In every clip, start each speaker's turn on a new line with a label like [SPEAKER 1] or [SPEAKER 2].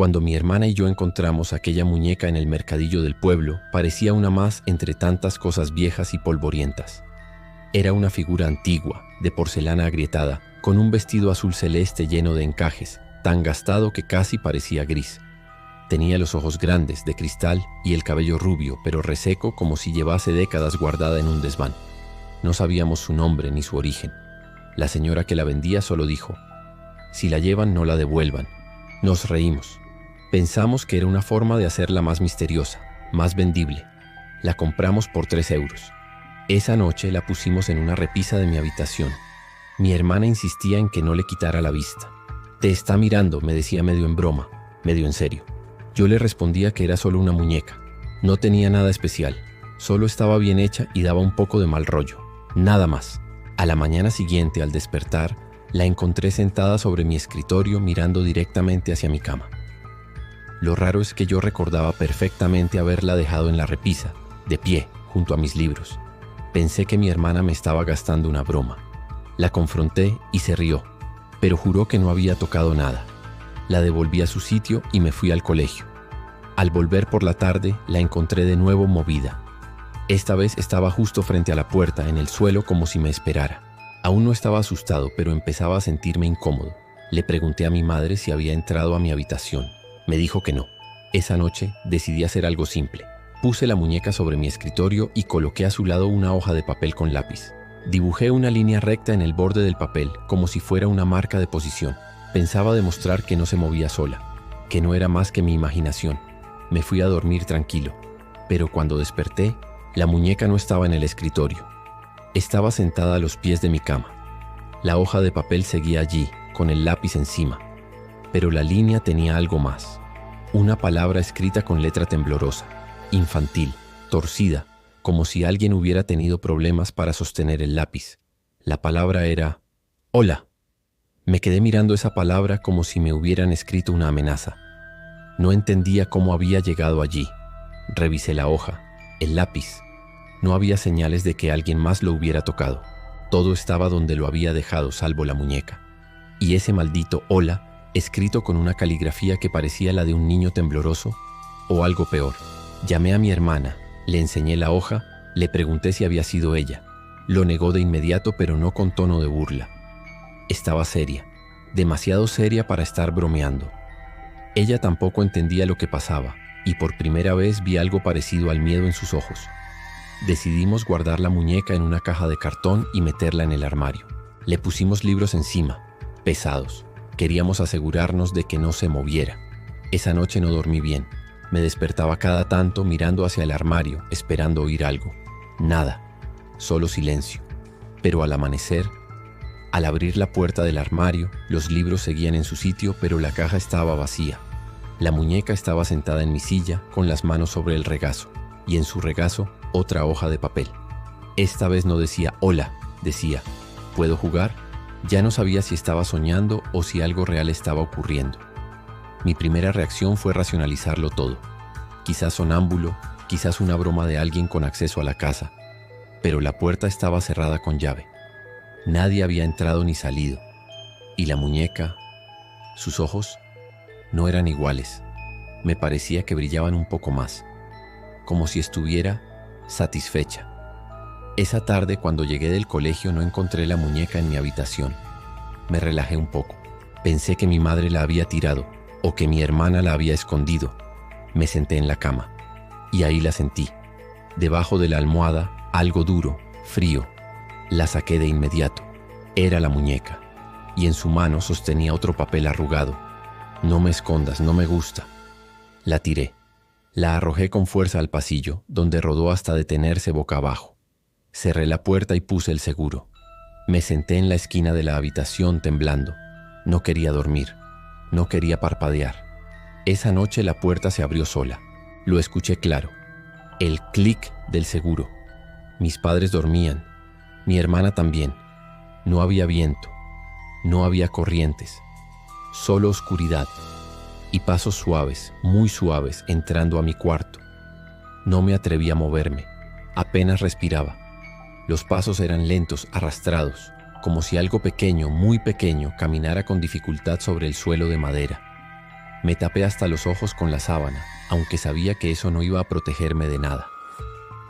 [SPEAKER 1] Cuando mi hermana y yo encontramos aquella muñeca en el mercadillo del pueblo, parecía una más entre tantas cosas viejas y polvorientas. Era una figura antigua, de porcelana agrietada, con un vestido azul celeste lleno de encajes, tan gastado que casi parecía gris. Tenía los ojos grandes, de cristal, y el cabello rubio, pero reseco como si llevase décadas guardada en un desván. No sabíamos su nombre ni su origen. La señora que la vendía solo dijo: «Si la llevan, no la devuelvan». Nos reímos. Pensamos que era una forma de hacerla más misteriosa, más vendible. La compramos por 3 euros. Esa noche la pusimos en una repisa de mi habitación. Mi hermana insistía en que no le quitara la vista. «Te está mirando», me decía medio en broma, medio en serio. Yo le respondía que era solo una muñeca. No tenía nada especial, solo estaba bien hecha y daba un poco de mal rollo. Nada más. A la mañana siguiente, al despertar, la encontré sentada sobre mi escritorio mirando directamente hacia mi cama. Lo raro es que yo recordaba perfectamente haberla dejado en la repisa, de pie, junto a mis libros. Pensé que mi hermana me estaba gastando una broma. La confronté y se rió, pero juró que no había tocado nada. La devolví a su sitio y me fui al colegio. Al volver por la tarde, la encontré de nuevo movida. Esta vez estaba justo frente a la puerta, en el suelo, como si me esperara. Aún no estaba asustado, pero empezaba a sentirme incómodo. Le pregunté a mi madre si había entrado a mi habitación. Me dijo que no. Esa noche decidí hacer algo simple. Puse la muñeca sobre mi escritorio y coloqué a su lado una hoja de papel con lápiz. Dibujé una línea recta en el borde del papel, como si fuera una marca de posición. Pensaba demostrar que no se movía sola, que no era más que mi imaginación. Me fui a dormir tranquilo, pero cuando desperté, la muñeca no estaba en el escritorio. Estaba sentada a los pies de mi cama. La hoja de papel seguía allí, con el lápiz encima, pero la línea tenía algo más. Una palabra escrita con letra temblorosa, infantil, torcida, como si alguien hubiera tenido problemas para sostener el lápiz. La palabra era «Hola». Me quedé mirando esa palabra como si me hubieran escrito una amenaza. No entendía cómo había llegado allí. Revisé la hoja, el lápiz. No había señales de que alguien más lo hubiera tocado. Todo estaba donde lo había dejado, salvo la muñeca. Y ese maldito «Hola», escrito con una caligrafía que parecía la de un niño tembloroso, o algo peor. Llamé a mi hermana, le enseñé la hoja, le pregunté si había sido ella. Lo negó de inmediato, pero no con tono de burla. Estaba seria, demasiado seria para estar bromeando. Ella tampoco entendía lo que pasaba, y por primera vez vi algo parecido al miedo en sus ojos. Decidimos guardar la muñeca en una caja de cartón y meterla en el armario. Le pusimos libros encima, pesados. Queríamos asegurarnos de que no se moviera. Esa noche no dormí bien. Me despertaba cada tanto mirando hacia el armario, esperando oír algo. Nada, solo silencio. Pero al amanecer, al abrir la puerta del armario, los libros seguían en su sitio, pero la caja estaba vacía. La muñeca estaba sentada en mi silla, con las manos sobre el regazo, y en su regazo otra hoja de papel. Esta vez no decía «Hola», decía «¿Puedo jugar?». Ya no sabía si estaba soñando o si algo real estaba ocurriendo. Mi primera reacción fue racionalizarlo todo. Quizás sonámbulo, quizás una broma de alguien con acceso a la casa. Pero la puerta estaba cerrada con llave. Nadie había entrado ni salido. Y la muñeca, sus ojos, no eran iguales. Me parecía que brillaban un poco más, como si estuviera satisfecha. Esa tarde, cuando llegué del colegio, no encontré la muñeca en mi habitación. Me relajé un poco. Pensé que mi madre la había tirado o que mi hermana la había escondido. Me senté en la cama y ahí la sentí. Debajo de la almohada, algo duro, frío. La saqué de inmediato. Era la muñeca y en su mano sostenía otro papel arrugado. «No me escondas, no me gusta». La tiré. La arrojé con fuerza al pasillo, donde rodó hasta detenerse boca abajo. Cerré la puerta y puse el seguro. Me senté en la esquina de la habitación temblando. No quería dormir. No quería parpadear. Esa noche la puerta se abrió sola. Lo escuché claro. El clic del seguro. Mis padres dormían. Mi hermana también. No había viento. No había corrientes. Solo oscuridad. Y pasos suaves, muy suaves, entrando a mi cuarto. No me atreví a moverme. Apenas respiraba. Los pasos eran lentos, arrastrados, como si algo pequeño, muy pequeño, caminara con dificultad sobre el suelo de madera. Me tapé hasta los ojos con la sábana, aunque sabía que eso no iba a protegerme de nada.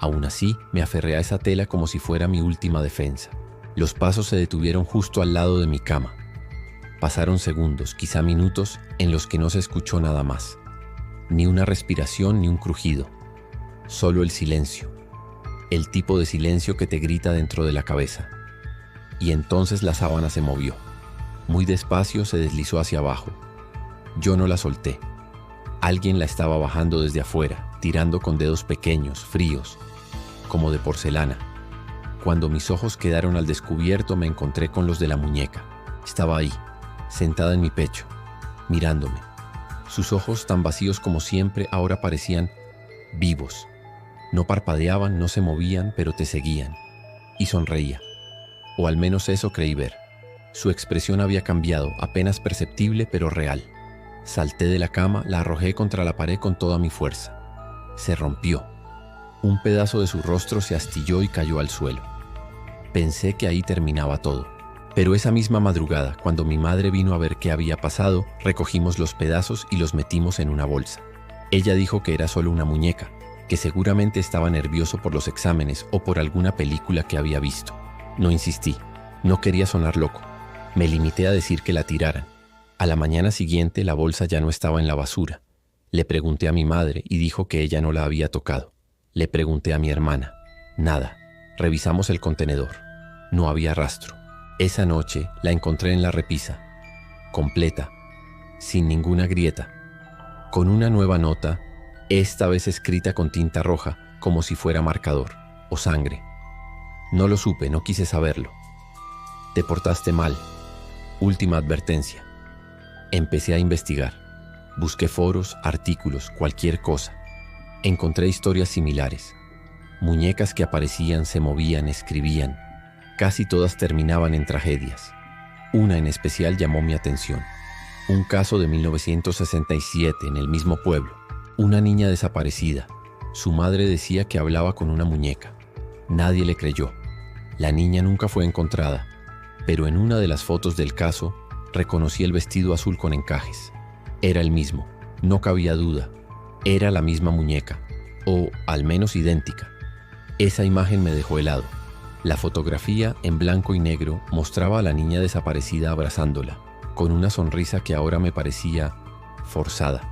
[SPEAKER 1] Aún así, me aferré a esa tela como si fuera mi última defensa. Los pasos se detuvieron justo al lado de mi cama. Pasaron segundos, quizá minutos, en los que no se escuchó nada más. Ni una respiración ni un crujido. Solo el silencio. El tipo de silencio que te grita dentro de la cabeza. Y entonces la sábana se movió. Muy despacio se deslizó hacia abajo. Yo no la solté. Alguien la estaba bajando desde afuera, tirando con dedos pequeños, fríos, como de porcelana. Cuando mis ojos quedaron al descubierto, me encontré con los de la muñeca. Estaba ahí, sentada en mi pecho, mirándome. Sus ojos, tan vacíos como siempre, ahora parecían vivos. No parpadeaban, no se movían, pero te seguían. Y sonreía. O al menos eso creí ver. Su expresión había cambiado, apenas perceptible, pero real. Salté de la cama, la arrojé contra la pared con toda mi fuerza. Se rompió. Un pedazo de su rostro se astilló y cayó al suelo. Pensé que ahí terminaba todo. Pero esa misma madrugada, cuando mi madre vino a ver qué había pasado, recogimos los pedazos y los metimos en una bolsa. Ella dijo que era solo una muñeca, que seguramente estaba nervioso por los exámenes o por alguna película que había visto. No insistí, no quería sonar loco. Me limité a decir que la tiraran. A la mañana siguiente la bolsa ya no estaba en la basura. Le pregunté a mi madre y dijo que ella no la había tocado. Le pregunté a mi hermana. Nada. Revisamos el contenedor. No había rastro. Esa noche la encontré en la repisa, completa, sin ninguna grieta, con una nueva nota, esta vez escrita con tinta roja, como si fuera marcador o sangre. No lo supe, no quise saberlo. Te portaste mal. Última advertencia. Empecé a investigar. Busqué foros, artículos, cualquier cosa. Encontré historias similares. Muñecas que aparecían, se movían, escribían. Casi todas terminaban en tragedias. Una en especial llamó mi atención. Un caso de 1967 en el mismo pueblo. Una niña desaparecida. Su madre decía que hablaba con una muñeca. Nadie le creyó. La niña nunca fue encontrada, pero en una de las fotos del caso reconocí el vestido azul con encajes. Era el mismo, no cabía duda. Era la misma muñeca, o al menos idéntica. Esa imagen me dejó helado. La fotografía, en blanco y negro, mostraba a la niña desaparecida abrazándola, con una sonrisa que ahora me parecía forzada.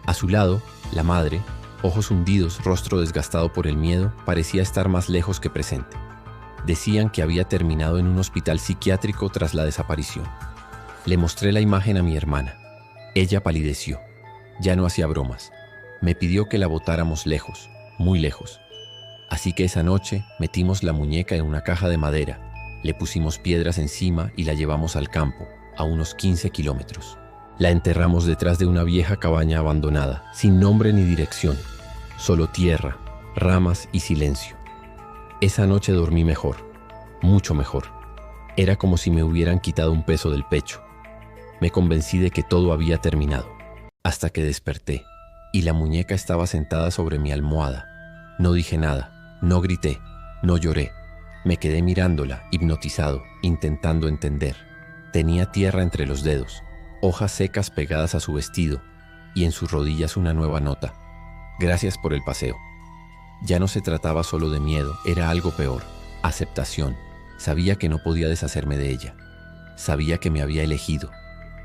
[SPEAKER 1] A su lado, la madre, ojos hundidos, rostro desgastado por el miedo, parecía estar más lejos que presente. Decían que había terminado en un hospital psiquiátrico tras la desaparición. Le mostré la imagen a mi hermana. Ella palideció. Ya no hacía bromas. Me pidió que la botáramos lejos, muy lejos. Así que esa noche metimos la muñeca en una caja de madera, le pusimos piedras encima y la llevamos al campo, a unos 15 kilómetros. La enterramos detrás de una vieja cabaña abandonada, sin nombre ni dirección, solo tierra, ramas y silencio. Esa noche dormí mejor, mucho mejor. Era como si me hubieran quitado un peso del pecho. Me convencí de que todo había terminado, hasta que desperté, y la muñeca estaba sentada sobre mi almohada. No dije nada. No grité, no lloré. Me quedé mirándola, hipnotizado, intentando entender. Tenía tierra entre los dedos, hojas secas pegadas a su vestido y en sus rodillas una nueva nota. Gracias por el paseo. Ya no se trataba solo de miedo, era algo peor, aceptación. Sabía que no podía deshacerme de ella. Sabía que me había elegido.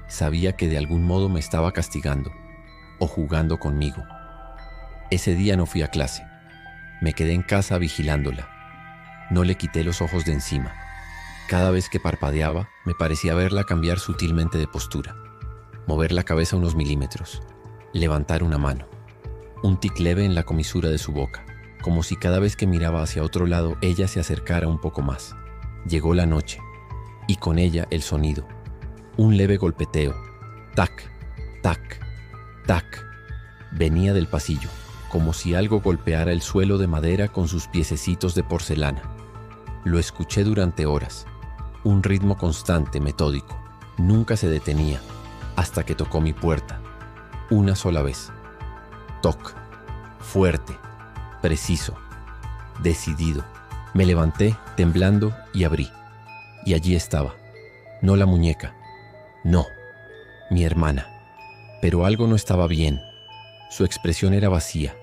[SPEAKER 1] Sabía que de algún modo me estaba castigando o jugando conmigo. Ese día no fui a clase. Me quedé en casa vigilándola. No le quité los ojos de encima. Cada vez que parpadeaba, me parecía verla cambiar sutilmente de postura, mover la cabeza unos milímetros, levantar una mano, un tic leve en la comisura de su boca, como si cada vez que miraba hacia otro lado ella se acercara un poco más. Llegó la noche, y con ella el sonido, un leve golpeteo, tac, tac, tac, venía del pasillo, como si algo golpeara el suelo de madera con sus piececitos de porcelana. Lo escuché durante horas, un ritmo constante, metódico. Nunca se detenía, hasta que tocó mi puerta. Una sola vez. Toc. Fuerte, preciso, decidido. Me levanté, temblando, y abrí. Y allí estaba. No la muñeca. No, mi hermana. Pero algo no estaba bien. Su expresión era vacía,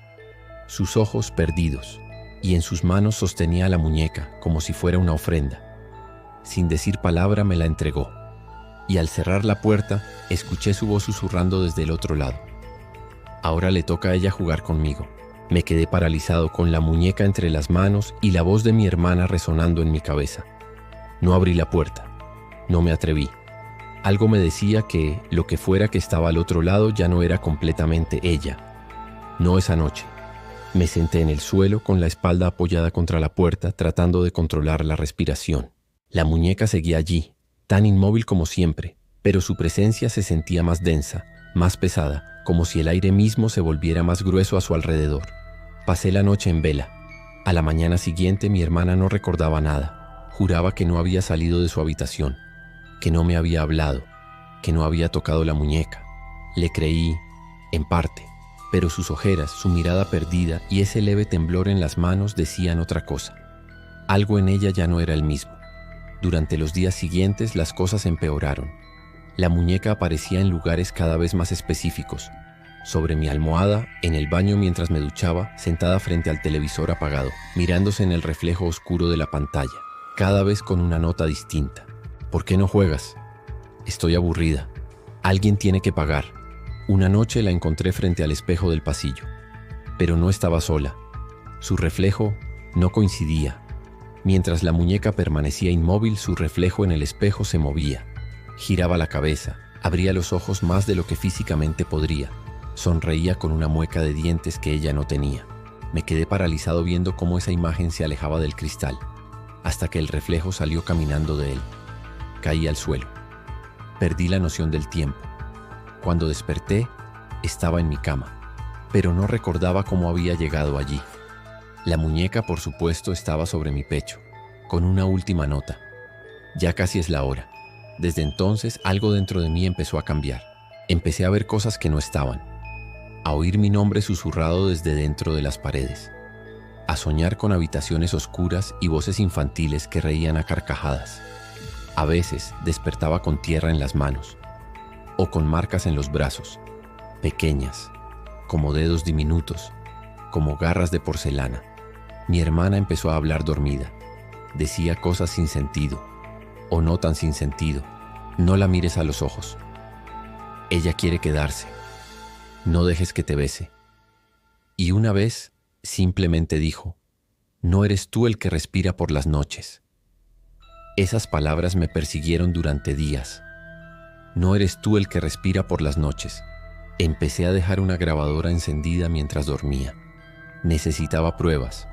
[SPEAKER 1] sus ojos perdidos, y en sus manos sostenía a la muñeca como si fuera una ofrenda. Sin decir palabra me la entregó, y al cerrar la puerta, escuché su voz susurrando desde el otro lado. Ahora le toca a ella jugar conmigo. Me quedé paralizado con la muñeca entre las manos y la voz de mi hermana resonando en mi cabeza. No abrí la puerta. No me atreví. Algo me decía que lo que fuera que estaba al otro lado ya no era completamente ella. No esa noche. Me senté en el suelo con la espalda apoyada contra la puerta, tratando de controlar la respiración. La muñeca seguía allí, tan inmóvil como siempre, pero su presencia se sentía más densa, más pesada, como si el aire mismo se volviera más grueso a su alrededor. Pasé la noche en vela. A la mañana siguiente mi hermana no recordaba nada. Juraba que no había salido de su habitación, que no me había hablado, que no había tocado la muñeca. Le creí, en parte, pero sus ojeras, su mirada perdida y ese leve temblor en las manos decían otra cosa. Algo en ella ya no era el mismo. Durante los días siguientes las cosas empeoraron. La muñeca aparecía en lugares cada vez más específicos. Sobre mi almohada, en el baño mientras me duchaba, sentada frente al televisor apagado, mirándose en el reflejo oscuro de la pantalla, cada vez con una nota distinta. ¿Por qué no juegas? Estoy aburrida. Alguien tiene que pagar. Una noche la encontré frente al espejo del pasillo, pero no estaba sola. Su reflejo no coincidía. Mientras la muñeca permanecía inmóvil, su reflejo en el espejo se movía. Giraba la cabeza, abría los ojos más de lo que físicamente podría. Sonreía con una mueca de dientes que ella no tenía. Me quedé paralizado viendo cómo esa imagen se alejaba del cristal, hasta que el reflejo salió caminando de él. Caí al suelo. Perdí la noción del tiempo. Cuando desperté, estaba en mi cama, pero no recordaba cómo había llegado allí. La muñeca, por supuesto, estaba sobre mi pecho, con una última nota. Ya casi es la hora. Desde entonces, algo dentro de mí empezó a cambiar. Empecé a ver cosas que no estaban, a oír mi nombre susurrado desde dentro de las paredes, a soñar con habitaciones oscuras y voces infantiles que reían a carcajadas. A veces despertaba con tierra en las manos, o con marcas en los brazos, pequeñas, como dedos diminutos, como garras de porcelana. Mi hermana empezó a hablar dormida. Decía cosas sin sentido, o no tan sin sentido. No la mires a los ojos. Ella quiere quedarse. No dejes que te bese. Y una vez simplemente dijo, no eres tú el que respira por las noches. Esas palabras me persiguieron durante días. No eres tú el que respira por las noches. Empecé a dejar una grabadora encendida mientras dormía. Necesitaba pruebas.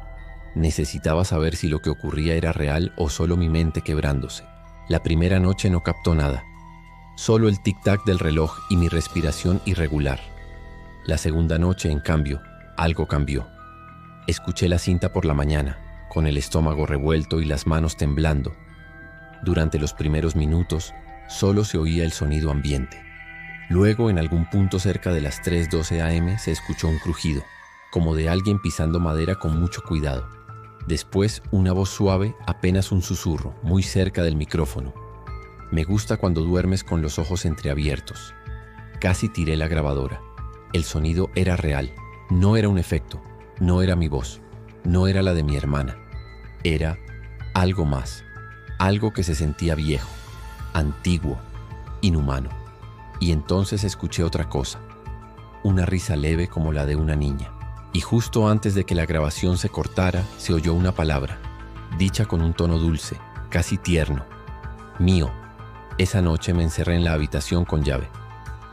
[SPEAKER 1] Necesitaba saber si lo que ocurría era real o solo mi mente quebrándose. La primera noche no captó nada. Solo el tic-tac del reloj y mi respiración irregular. La segunda noche, en cambio, algo cambió. Escuché la cinta por la mañana, con el estómago revuelto y las manos temblando. Durante los primeros minutos, solo se oía el sonido ambiente. Luego, en algún punto cerca de las 3:12 am, se escuchó un crujido, como de alguien pisando madera con mucho cuidado. Después, una voz suave, apenas un susurro, muy cerca del micrófono. Me gusta cuando duermes con los ojos entreabiertos. Casi tiré la grabadora. El sonido era real, no era un efecto, no era mi voz, no era la de mi hermana. Era algo más, algo que se sentía viejo, antiguo, inhumano. Y entonces escuché otra cosa, una risa leve como la de una niña. Y justo antes de que la grabación se cortara, se oyó una palabra, dicha con un tono dulce, casi tierno. Mío. Esa noche me encerré en la habitación con llave.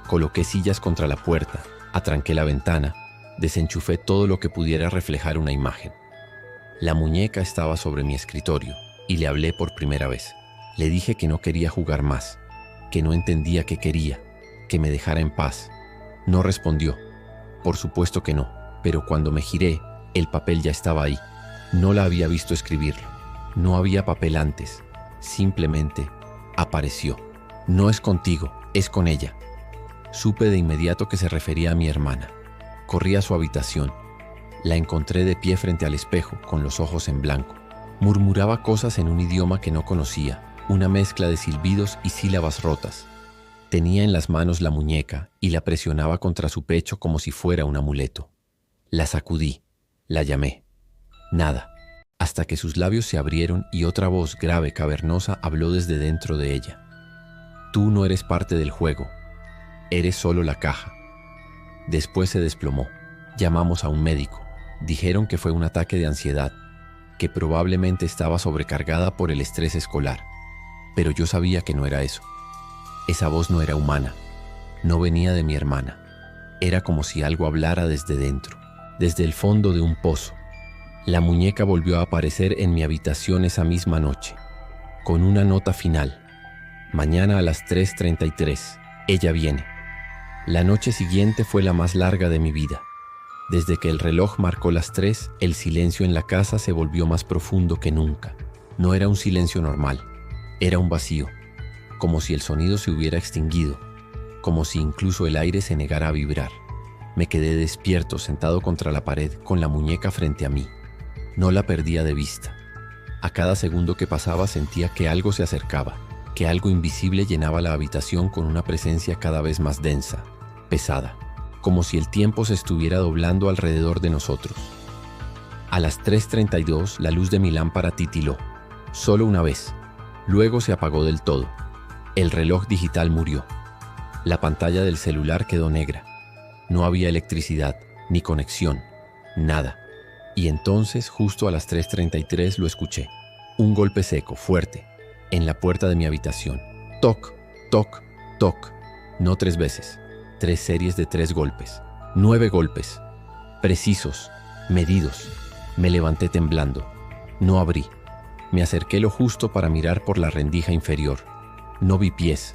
[SPEAKER 1] Coloqué sillas contra la puerta, atranqué la ventana, desenchufé todo lo que pudiera reflejar una imagen. La muñeca estaba sobre mi escritorio y le hablé por primera vez. Le dije que no quería jugar más, que no entendía qué quería, que me dejara en paz. No respondió. Por supuesto que no, pero cuando me giré, el papel ya estaba ahí. No la había visto escribirlo. No había papel antes. Simplemente apareció. No es contigo, es con ella. Supe de inmediato que se refería a mi hermana. Corrí a su habitación. La encontré de pie frente al espejo, con los ojos en blanco. Murmuraba cosas en un idioma que no conocía, una mezcla de silbidos y sílabas rotas. Tenía en las manos la muñeca y la presionaba contra su pecho como si fuera un amuleto. La sacudí, la llamé. Nada, hasta que sus labios se abrieron y otra voz grave, cavernosa, habló desde dentro de ella. Tú no eres parte del juego, eres solo la caja. Después se desplomó. Llamamos a un médico. Dijeron que fue un ataque de ansiedad, que probablemente estaba sobrecargada por el estrés escolar. Pero yo sabía que no era eso. Esa voz no era humana, no venía de mi hermana. Era como si algo hablara desde dentro, desde el fondo de un pozo. La muñeca volvió a aparecer en mi habitación esa misma noche, con una nota final. Mañana a las 3:33, ella viene. La noche siguiente fue la más larga de mi vida. Desde que el reloj marcó las 3, el silencio en la casa se volvió más profundo que nunca. No era un silencio normal, era un vacío, como si el sonido se hubiera extinguido, como si incluso el aire se negara a vibrar. Me quedé despierto, sentado contra la pared, con la muñeca frente a mí. No la perdía de vista. A cada segundo que pasaba sentía que algo se acercaba, que algo invisible llenaba la habitación con una presencia cada vez más densa, pesada, como si el tiempo se estuviera doblando alrededor de nosotros. A las 3:32 la luz de mi lámpara titiló, solo una vez, luego se apagó del todo. El reloj digital murió. La pantalla del celular quedó negra. No había electricidad, ni conexión, nada. Y entonces, justo a las 3:33 lo escuché. Un golpe seco, fuerte, en la puerta de mi habitación. Toc, toc, toc. No 3 veces, 3 series de 3 golpes. 9 golpes, precisos, medidos. Me levanté temblando. No abrí. Me acerqué lo justo para mirar por la rendija inferior. No vi pies,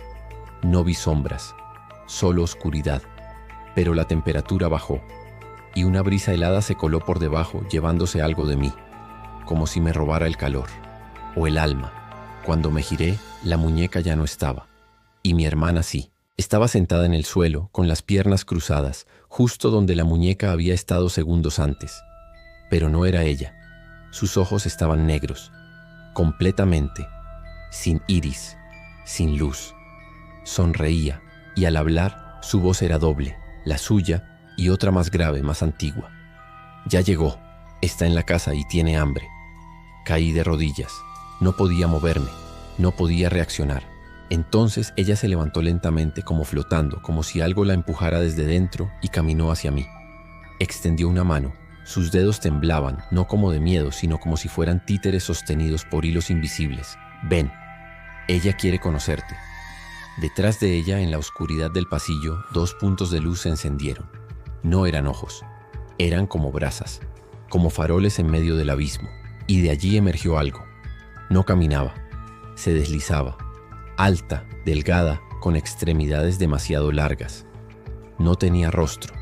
[SPEAKER 1] no vi sombras, solo oscuridad. Pero la temperatura bajó y una brisa helada se coló por debajo, llevándose algo de mí, como si me robara el calor o el alma. Cuando me giré, la muñeca ya no estaba, y mi hermana sí. Estaba sentada en el suelo, con las piernas cruzadas, justo donde la muñeca había estado segundos antes. Pero no era ella. Sus ojos estaban negros, completamente, sin iris, sin luz. Sonreía, y al hablar, su voz era doble, la suya y otra más grave, más antigua. Ya llegó, está en la casa y tiene hambre. Caí de rodillas. No podía moverme, no podía reaccionar. Entonces ella se levantó lentamente, como flotando, como si algo la empujara desde dentro, y caminó hacia mí. Extendió una mano. Sus dedos temblaban, no como de miedo, sino como si fueran títeres sostenidos por hilos invisibles. Ven, ella quiere conocerte. Detrás de ella, en la oscuridad del pasillo, 2 puntos de luz se encendieron. No eran ojos, eran como brasas, como faroles en medio del abismo. Y de allí emergió algo. No caminaba, se deslizaba, alta, delgada, con extremidades demasiado largas. No tenía rostro,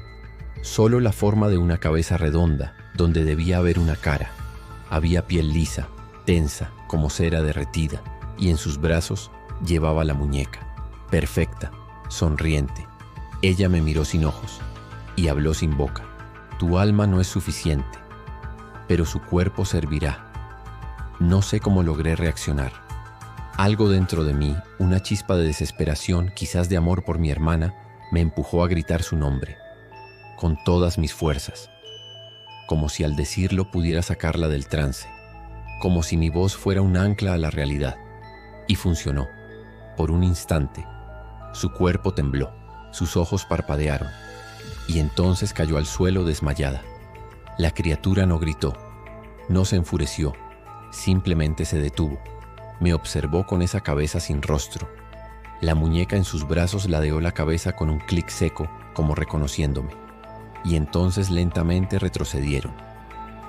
[SPEAKER 1] solo la forma de una cabeza redonda, donde debía haber una cara. Había piel lisa, tensa, como cera derretida, y en sus brazos llevaba la muñeca, perfecta, sonriente. Ella me miró sin ojos y habló sin boca. Tu alma no es suficiente, pero su cuerpo servirá. No sé cómo logré reaccionar. Algo dentro de mí, una chispa de desesperación, quizás de amor por mi hermana, me empujó a gritar su nombre, con todas mis fuerzas, como si al decirlo pudiera sacarla del trance, como si mi voz fuera un ancla a la realidad. Y funcionó. Por un instante, su cuerpo tembló, sus ojos parpadearon, y entonces cayó al suelo desmayada. La criatura no gritó, no se enfureció, simplemente se detuvo. Me observó con esa cabeza sin rostro. La muñeca en sus brazos ladeó la cabeza con un clic seco, como reconociéndome. Y entonces lentamente retrocedieron.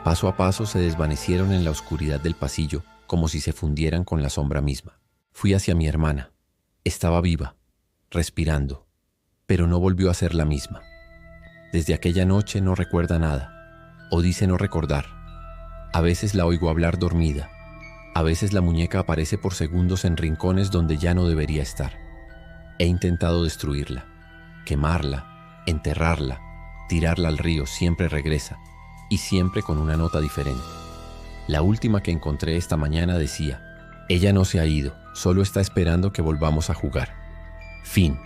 [SPEAKER 1] Paso a paso se desvanecieron en la oscuridad del pasillo, como si se fundieran con la sombra misma. Fui hacia mi hermana. Estaba viva, respirando, pero no volvió a ser la misma. Desde aquella noche no recuerda nada, o dice no recordar. A veces la oigo hablar dormida. A veces la muñeca aparece por segundos en rincones donde ya no debería estar. He intentado destruirla, quemarla, enterrarla, tirarla al río, siempre regresa, y siempre con una nota diferente. La última que encontré esta mañana decía: ella no se ha ido, solo está esperando que volvamos a jugar. Fin.